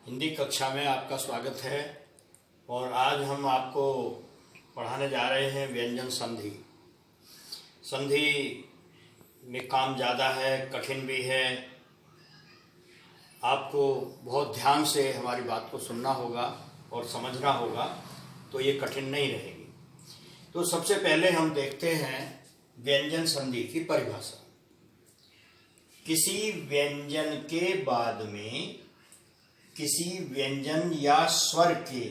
हिंदी कक्षा में आपका स्वागत है। और आज हम आपको पढ़ाने जा रहे हैं व्यंजन संधि। संधि में काम ज़्यादा है, कठिन भी है। आपको बहुत ध्यान से हमारी बात को सुनना होगा और समझना होगा, तो ये कठिन नहीं रहेगी। तो सबसे पहले हम देखते हैं व्यंजन संधि की परिभाषा। किसी व्यंजन के बाद में किसी व्यंजन या स्वर के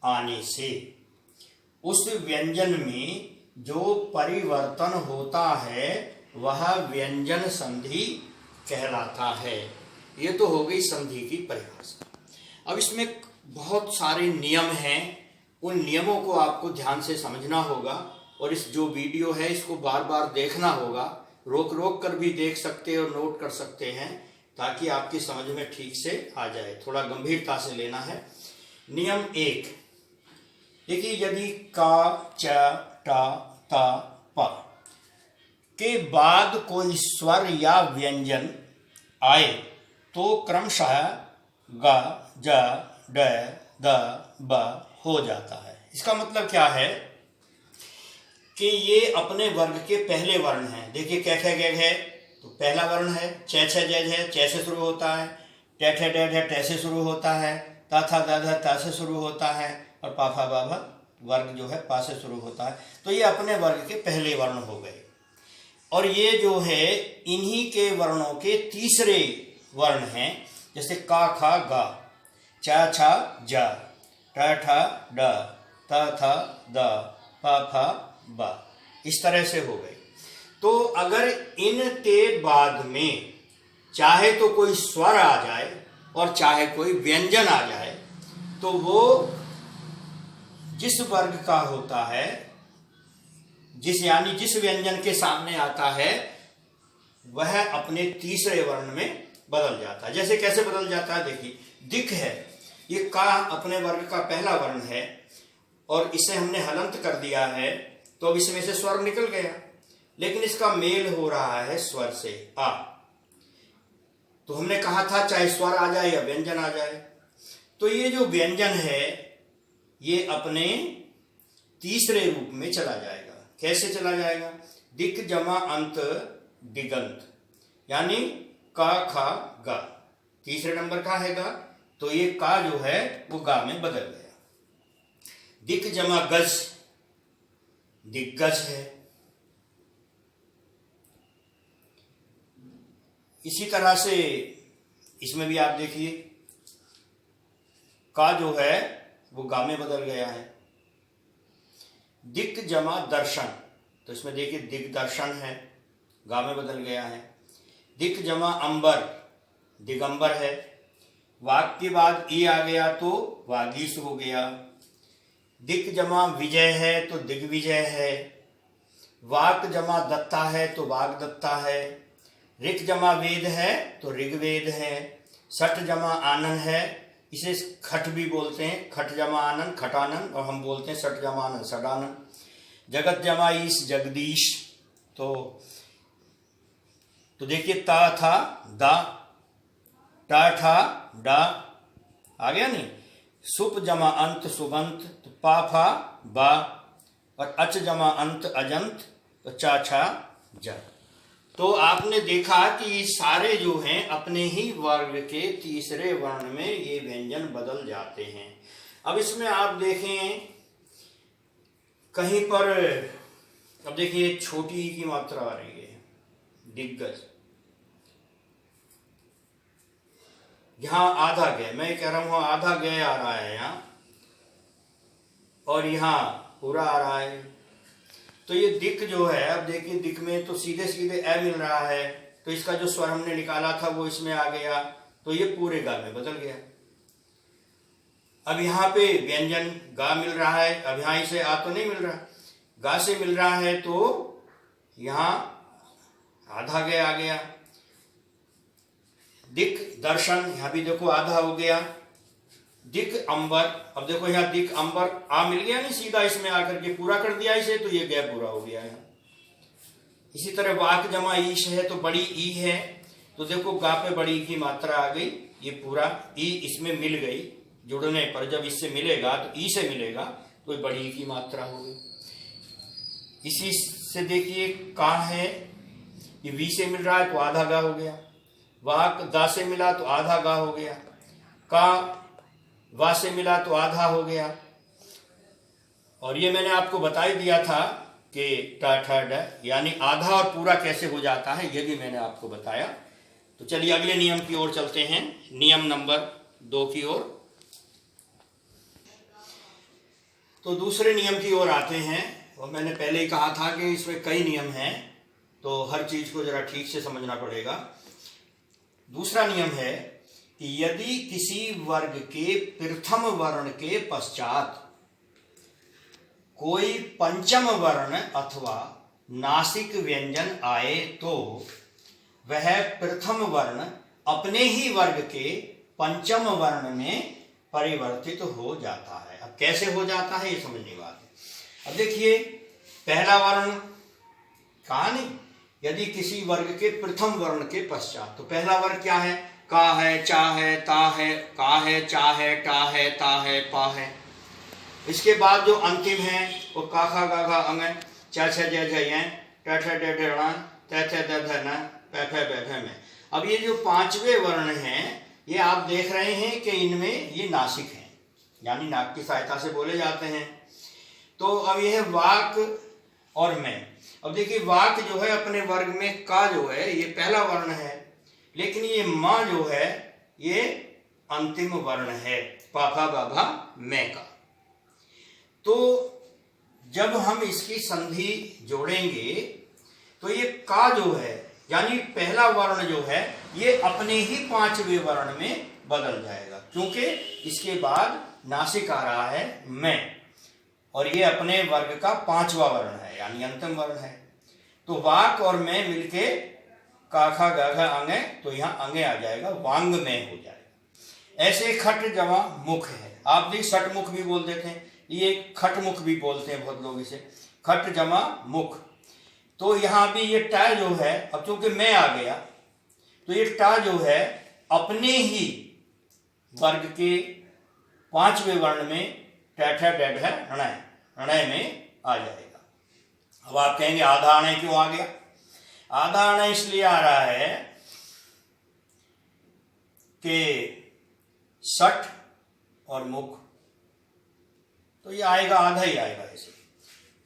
आने से उस व्यंजन में जो परिवर्तन होता है वह व्यंजन संधि कहलाता है। ये तो हो गई संधि की परिभाषा। अब इसमें बहुत सारे नियम हैं, उन नियमों को आपको ध्यान से समझना होगा और इस जो वीडियो है इसको बार बार देखना होगा। रोक रोक कर भी देख सकते और नोट कर सकते हैं ताकि आपकी समझ में ठीक से आ जाए। थोड़ा गंभीरता से लेना है। नियम 1, देखिए, यदि का, च, ट, त, प के बाद कोई स्वर या व्यंजन आए तो क्रमशः ग, ज, ड, द, ब हो जाता है। इसका मतलब क्या है कि ये अपने वर्ग के पहले वर्ण हैं। देखिए, कै खे गे घे तो पहला वर्ण है, चे छे जय है चे से शुरू होता है, टे ठे डे ढे टे से शुरू होता है, ता था दा धा ता से शुरू होता है और पा फा बा भा वर्ग जो है पा से शुरू होता है। तो ये अपने वर्ग के पहले वर्ण हो गए। और ये जो है इन्हीं के वर्णों के तीसरे वर्ण हैं। जैसे का खा गा, चा छा जा, टा ठा ड, ता था द, पा फा बा, इस तरह से हो गए। तो अगर इनके बाद में चाहे तो कोई स्वर आ जाए और चाहे कोई व्यंजन आ जाए तो वो जिस वर्ग का होता है, जिस व्यंजन के सामने आता है वह अपने तीसरे वर्ण में बदल जाता है। जैसे कैसे बदल जाता है, देखिए, दिक है, ये का अपने वर्ग का पहला वर्ण है और इसे हमने हलंत कर दिया है तो अब इसमें से स्वर निकल गया, लेकिन इसका मेल हो रहा है स्वर से आ। तो हमने कहा था चाहे स्वर आ जाए या व्यंजन आ जाए। तो ये जो व्यंजन है ये अपने तीसरे रूप में चला जाएगा। कैसे चला जाएगा? दिक जमा अंत दिगंत, यानी का खा गा, तीसरे नंबर का है गा, तो ये का जो है वो गा में बदल गया। दिक जमा गज, दिग्गज है। इसी तरह से इसमें भी आप देखिए, का जो है वो गा में बदल गया है। दिक जमा दर्शन, तो इसमें देखिए दिग्दर्शन है, गा में बदल गया है। दिक जमा अंबर, दिगंबर है। वाक के बाद ई आ गया तो वागीश हो गया। दिक जमा विजय है तो दिग्विजय है। वाक जमा दत्ता है तो वागदत्ता है। ऋक जमा वेद है तो ऋग्वेद है। सठ जमा आनंद है, इसे खट भी बोलते हैं, खट जमा आनंद खटानंद, और हम बोलते हैं सठ जमा आनंद सडानंद। जगत जमा ईश जगदीश। तो देखिए, ता था दा, टा ठा डा, आ गया नहीं। सुप जमा अंत सुबंत तो पा फा बा, और अच जमा अंत अजंत तो चा छा जा। तो आपने देखा कि ये सारे जो हैं अपने ही वर्ग के तीसरे वर्ण में ये व्यंजन बदल जाते हैं। अब इसमें आप देखें कहीं पर, अब देखिए छोटी की मात्रा आ रही है, दिग्गज, यहां आधा गय, मैं कह रहा हूं आधा गय आ रहा है यहां, और यहां पूरा आ रहा है। तो ये दिक जो है, अब देखिए दिक में तो सीधे सीधे ए मिल रहा है, तो इसका जो स्वर हमने निकाला था वो इसमें आ गया, तो ये पूरे गा में बदल गया। अब यहाँ पे व्यंजन गा मिल रहा है, अब यहाँ इसे आ तो नहीं मिल रहा, गा से मिल रहा है, तो यहाँ आधा गया आ गया। दिक दर्शन, यहाँ भी देखो आधा हो गया। दिक अंबर, अब देखो यहाँ दिक अंबर आ मिल गया नहीं, सीधा इसमें आकर के पूरा कर दिया इसे, तो ये गया पूरा हो गया है। इसी तरह वाक जमा ईश है तो बड़ी ई है, तो देखो गा पे बड़ी की मात्रा आ गई, ये पूरा ई इसमें मिल गई, जुड़ने पर जब इससे मिलेगा तो ई से मिलेगा तो ये बड़ी की मात्रा होगी। इसी से देखिए का है, ये वी से मिल रहा है तो आधा गा हो गया, वाक दा से मिला तो आधा गा हो गया, का वा से मिला तो आधा हो गया। और ये मैंने आपको बता ही दिया था कि ट ठ ड यानी आधा और पूरा कैसे हो जाता है, ये भी मैंने आपको बताया। तो चलिए अगले नियम की ओर चलते हैं, नियम नंबर 2 की ओर। तो दूसरे नियम की ओर आते हैं। और मैंने पहले ही कहा था कि इसमें कई नियम हैं, तो हर चीज को जरा ठीक से समझना पड़ेगा। दूसरा नियम है कि यदि किसी वर्ग के प्रथम वर्ण के पश्चात कोई पंचम वर्ण अथवा नासिक व्यंजन आए तो वह प्रथम वर्ण अपने ही वर्ग के पंचम वर्ण में परिवर्तित हो जाता है। अब कैसे हो जाता है ये समझने की बात है। अब देखिए पहला वर्ण कहा नहीं, यदि किसी वर्ग के प्रथम वर्ण के पश्चात, तो पहला वर्ग क्या है, का है, चा है, ता है, का है, चा है, टा है, ता है, पा है। इसके बाद जो अंतिम है वो का खा गा घा अंग, चा छ ज झ य, ट ठ ड ढ ण, त थ द ध न, प फ ब भ में। अब ये जो पांचवे वर्ण हैं ये आप देख रहे हैं कि इनमें ये नासिक हैं, यानी नाक की सहायता से बोले जाते हैं। तो अब यह वाक और मैं। अब देखिए वाक जो है अपने वर्ग में का जो है ये पहला वर्ण है, लेकिन ये मां जो है ये अंतिम वर्ण है, पाफा बाभा मैं का। तो जब हम इसकी संधि जोड़ेंगे तो ये का जो है यानी पहला वर्ण जो है ये अपने ही पांचवें वर्ण में बदल जाएगा, क्योंकि इसके बाद नासिक आ रहा है मैं, और ये अपने वर्ग का पांचवा वर्ण है यानी अंतिम वर्ण है। तो वाक और मैं मिलके काखा गाघा अंगे, तो यहाँ अंगे आ जाएगा, वांग में हो जाएगा। ऐसे खट जमा मुख है, आप भी सटमुख भी बोल देते हैं, ये खट मुख भी बोलते हैं बहुत लोग इसे, खट जमा मुख। तो यहाँ भी ये टा जो है, अब चूंकि मैं आ गया तो ये टा जो है अपने ही वर्ग के पांचवें वर्ण में टैठ डैढ़ णय में आ जाएगा। अब आप कहेंगे आधा अणय क्यों आ गया? आधा अणय इसलिए आ रहा है कि सठ और मुख, तो ये आएगा आधा ही आएगा। ऐसे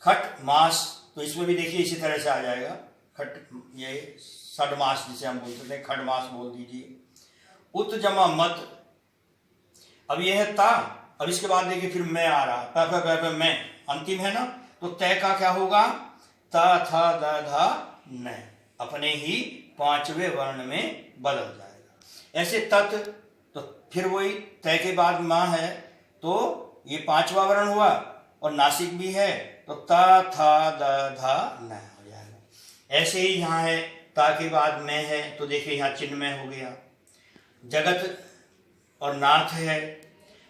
खट मास, तो इसमें भी देखिए इसी तरह से आ जाएगा, खट ये सड मास जिसे हम बोलते थे, खड मास बोल दीजिए। उत जमा मत, अब यह है ता, अब इसके बाद देखिए फिर मैं आ रहा, प मैं अंतिम है ना, तो तय का क्या होगा, ता था दा धा न, अपने ही पांचवें वर्ण में बदल जाएगा। ऐसे तत्, तो फिर वही तय के बाद मां है तो ये पांचवा वर्ण हुआ और नासिक भी है, तो ता था दा धा न हो जाएगा। ऐसे ही यहाँ है ता के बाद मैं है, तो देखिए यहाँ चिन्मय हो गया। जगत और नाथ है,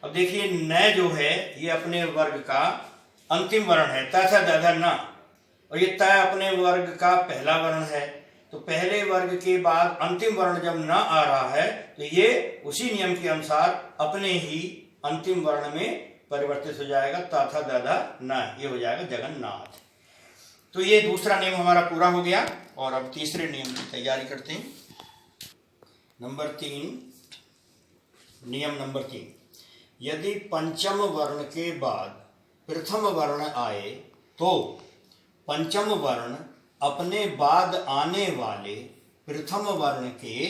अब देखिए न जो है ये अपने वर्ग का अंतिम वर्ण है, त थ द ध न, और ये त अपने वर्ग का पहला वर्ण है। तो पहले वर्ग के बाद अंतिम वर्ण जब न आ रहा है तो ये उसी नियम के अनुसार अपने ही अंतिम वर्ण में परिवर्तित हो जाएगा, त थ द ध न, ये हो जाएगा जगन्नाथ। तो ये दूसरा नियम हमारा पूरा हो गया, और अब तीसरे नियम की तैयारी करते हैं। नंबर 3, नियम नंबर 3, यदि पंचम वर्ण के बाद प्रथम वर्ण आए तो पंचम वर्ण अपने बाद आने वाले प्रथम वर्ण के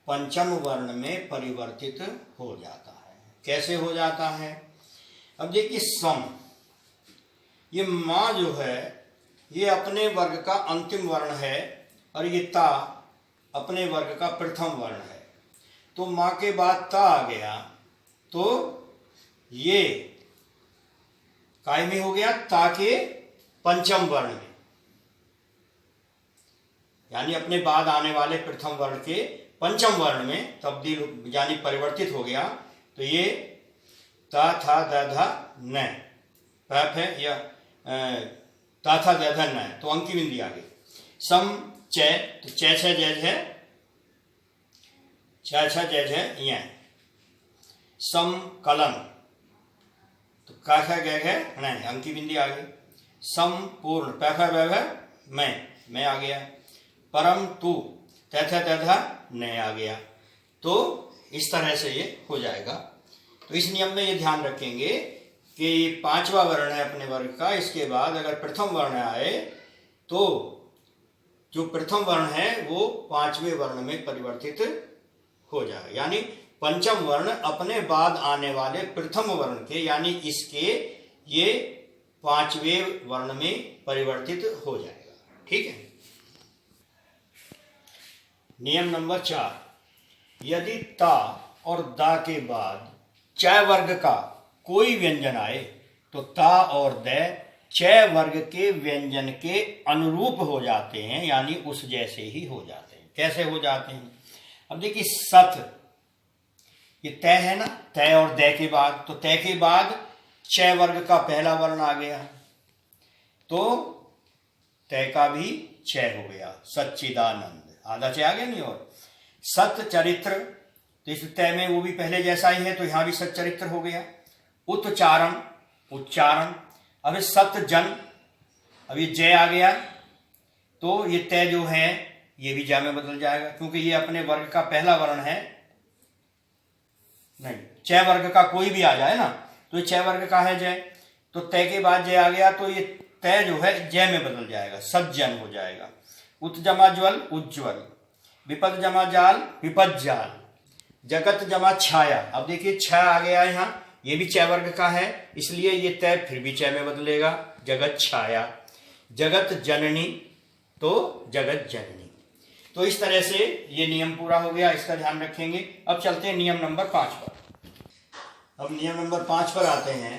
पंचम वर्ण में परिवर्तित हो जाता है। कैसे हो जाता है? अब देखिए सम, ये मां जो है ये अपने वर्ग का अंतिम वर्ण है, और ये ता अपने वर्ग का प्रथम वर्ण है। तो मां के बाद ता आ गया तो ये कायमी हो गया ता के पंचम वर्ण में, यानी अपने बाद आने वाले प्रथम वर्ण के पंचम वर्ण में तब्दील यानी परिवर्तित हो गया। तो ये ता था द धा न, पैप है या ता था द धा न, तो अंकी बिंदी आ गई। सम च, तो च छ जैज है, छ छ जय जय यहाँ सम कलम तो का ख गए गए नहीं अंकी बिंदी आ गई। संपूर्ण पैफ मैं आ गया। परम तू तथा तथा न आ गया। तो इस तरह से ये हो जाएगा। तो इस नियम में ये ध्यान रखेंगे कि पांचवा वर्ण है अपने वर्ग का, इसके बाद अगर प्रथम वर्ण आए तो जो प्रथम वर्ण है वो पांचवें वर्ण में परिवर्तित हो जाए, यानी पंचम वर्ण अपने बाद आने वाले प्रथम वर्ण के यानी इसके ये पांचवें वर्ण में परिवर्तित हो जाएगा। ठीक है। नियम नंबर 4, यदि ता और दा के बाद च वर्ग का कोई व्यंजन आए तो ता और द च वर्ग के व्यंजन के अनुरूप हो जाते हैं, यानी उस जैसे ही हो जाते हैं। कैसे हो जाते हैं? अब देखिए सत ये तय है ना, तय और द के बाद, तो तय के बाद च वर्ग का पहला वर्ण आ गया तो तय का भी च हो गया। सच्चिदानंद आधा च आ गया नहीं। और सत चरित्र तो इस तय में वो भी पहले जैसा ही है तो यहां भी सच्चरित्र हो गया। उच्चारण उच्चारण, अब सत जन, अब ये जय आ गया तो ये तय जो है ये भी जय में बदल जाएगा क्योंकि ये अपने वर्ग का पहला वर्ण है। नहीं, च वर्ग का कोई भी आ जाए ना तो ये च वर्ग का है जय, तो तय के बाद जय आ गया तो ये तय जो है जय में बदल जाएगा, सज्जन हो जाएगा। उत जमा ज्वल उज्ज्वल, विपद जमा जाल विपद जाल, जगत जमा छाया। अब देखिए छ आ गया यहाँ, ये भी च वर्ग का है इसलिए ये तय फिर भी च में बदलेगा, जगत छाया। जगत जननी तो जगत जननी। तो इस तरह से ये नियम पूरा हो गया, इसका ध्यान रखेंगे। अब चलते हैं नियम नंबर 5 पर। अब नियम नंबर 5 पर आते हैं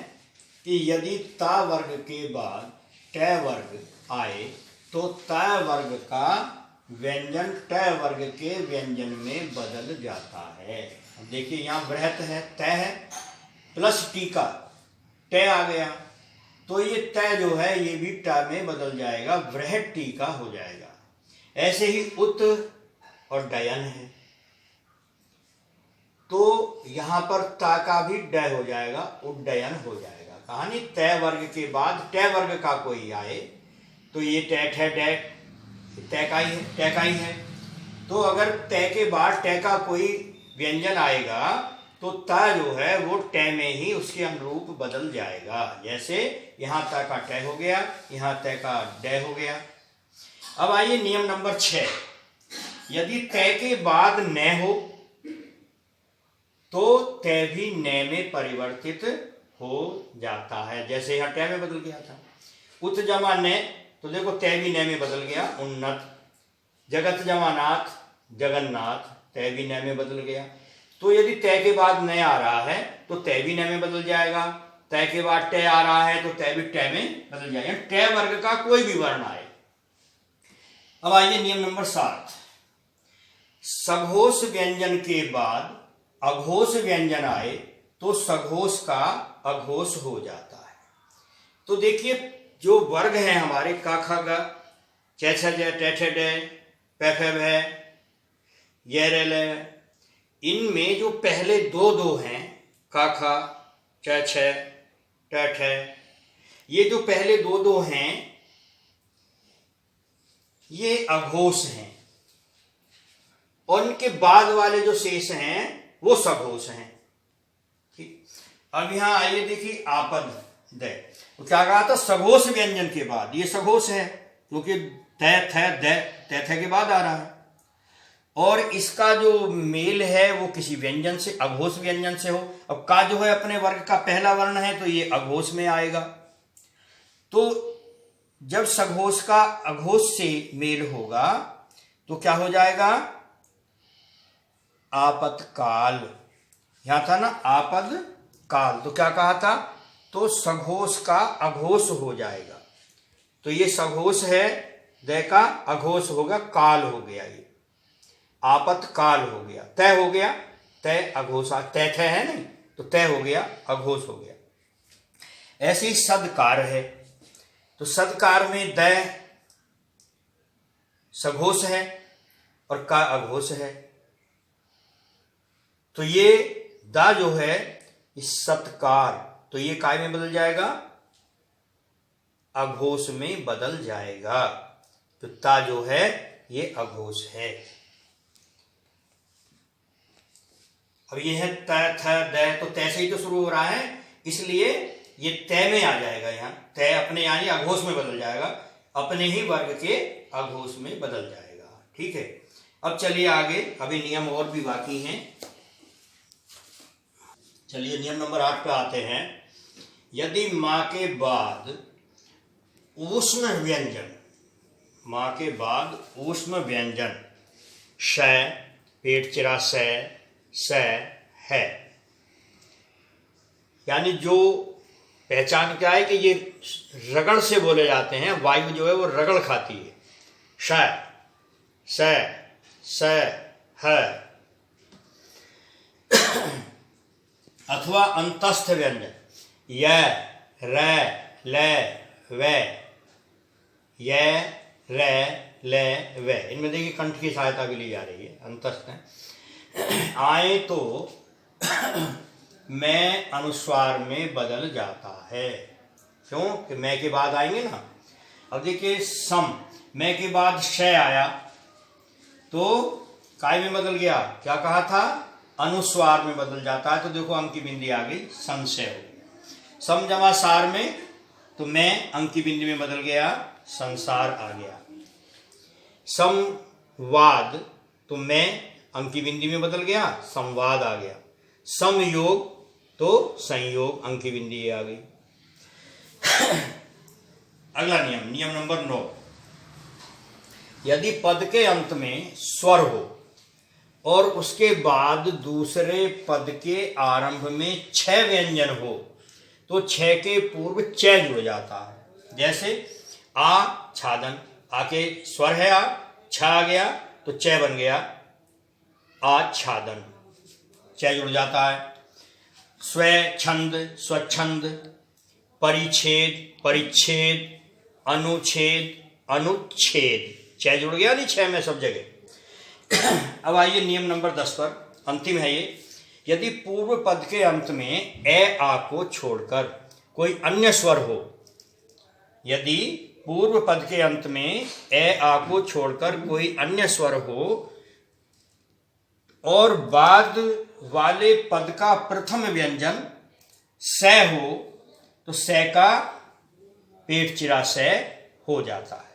कि यदि ता वर्ग के बाद ट वर्ग आए तो त वर्ग का व्यंजन ट वर्ग के व्यंजन में बदल जाता है। अब देखिए यहाँ बृहत है, त है प्लस टीका ट आ गया तो ये त जो है ये भी ट में बदल जाएगा, बृहत टीका हो जाएगा। ऐसे ही उत और डयन है तो यहां पर ता का भी ड हो जाएगा, उड्डयन हो जाएगा। कहानी तय वर्ग के बाद ट वर्ग का कोई आए तो ये टैट है, डैट तय का ही है। तो अगर तय के बाद ट का कोई व्यंजन आएगा तो ता जो है वो ट में ही उसके अनुरूप बदल जाएगा। जैसे यहां ता का ट हो गया, यहां तय का ड हो गया। अब आइए नियम नंबर 6, यदि तय के बाद न हो तो तय भी न में परिवर्तित हो जाता है। जैसे यहां ट में बदल गया था। उत जमा न तो देखो तय भी न में बदल गया, उन्नत। जगत जमा नाथ जगन्नाथ, तय भी न में बदल गया। तो यदि तय के बाद न आ रहा है तो तय भी न में बदल जाएगा, तय के बाद ट आ रहा है तो तय भी ट में बदल जाएगा। ट वर्ग का कोई भी वर्ण आए। अब आइए नियम नंबर 7, सघोष व्यंजन के बाद अघोष व्यंजन आए तो सघोष का अघोष हो जाता है। तो देखिए जो वर्ग हैं हमारे का ख ग च छ ज ट ठ ड प फ भ य र ल, इनमें जो पहले दो हैं का ख च छ ट ठ, ये जो पहले दो हैं ये अघोष हैं और इनके बाद वाले जो शेष हैं वो सघोष हैं। ठीक, अब यहां आइए देखिए आपद द, तो क्या कहा था? सघोष व्यंजन के बाद ये सघोष है क्योंकि तय थ द तय थ के बाद आ रहा है और इसका जो मेल है वो किसी व्यंजन से, अघोष व्यंजन से हो। अब का जो है अपने वर्ग का पहला वर्ण है तो ये अघोष में आएगा। तो जब सघोष का अघोष से मेल होगा तो क्या हो जाएगा? आपतकाल। यहां था ना आपद काल, तो क्या कहा था? तो सघोष का अघोष हो जाएगा। तो ये सघोष है, द का अघोष होगा, काल हो गया, ये आपतकाल हो गया। तय हो गया, तय अघोष, तय थ है नहीं तो तय हो गया, अघोष हो गया। ऐसे ही सदकार है तो सदकार में द सघोष है और का अघोष है। तो ये दा जो है इस सत्कार, तो ये काय में बदल जाएगा, अघोष में बदल जाएगा। तो ता जो है ये अघोष है। अब ये है त थ द, तो तय से ही तो शुरू हो रहा है, इसलिए ये तय में आ जाएगा। यहाँ तय अपने यानी अघोष में बदल जाएगा, अपने ही वर्ग के अघोष में बदल जाएगा। ठीक है, अब चलिए आगे, अभी नियम और भी बाकी हैं। चलिए नियम नंबर 8 पे आते हैं। यदि मां के बाद ऊष्म व्यंजन, मां के बाद ऊष्म व्यंजन श, पेट चिरा स है, यानी जो पहचान क्या है कि ये रगड़ से बोले जाते हैं, वायु जो है वो रगड़ खाती है। श स है, अथवा अंतस्थ व्यंजन य र ल व, य र ल व, इनमें देखिए कंठ की सहायता भी ली जा रही है, अंतस्थ है। आए तो मैं अनुस्वार में बदल जाता है। क्यों कि मैं के बाद आएंगे ना। अब देखिए सम, मैं के बाद श आया तो काय में बदल गया, क्या कहा था, अनुस्वार में बदल जाता है। तो देखो अंकी बिंदी आ गई, संशय हो गया। सम जमा सार में तो मैं अंकी बिंदी में बदल गया, संसार आ गया। संवाद तो मैं अंकी बिंदी में बदल गया, संवाद आ गया। समयोग तो संयोग, अंकी बिंदी आ गई। अगला नियम, नियम नंबर 9। यदि पद के अंत में स्वर हो और उसके बाद दूसरे पद के आरंभ में 6 व्यंजन हो तो 6 के पूर्व च जुड़ जाता है। जैसे आ छादन, आ के स्वर है आ, छ आ गया तो च बन गया आच्छादन, च जुड़ जाता है। स्वच्छंद स्वच्छंद, परिच्छेद परिच्छेद, अनुच्छेद अनुच्छेद, च जुड़ गया नहीं 6 में सब जगह। अब आइए नियम नंबर 10 पर, अंतिम है ये। यदि पूर्व पद के अंत में ए आ को छोड़कर कोई अन्य स्वर हो, यदि पूर्व पद के अंत में ए आ को छोड़कर कोई अन्य स्वर हो और बाद वाले पद का प्रथम व्यंजन स हो तो स का पेट चिरा स हो जाता है।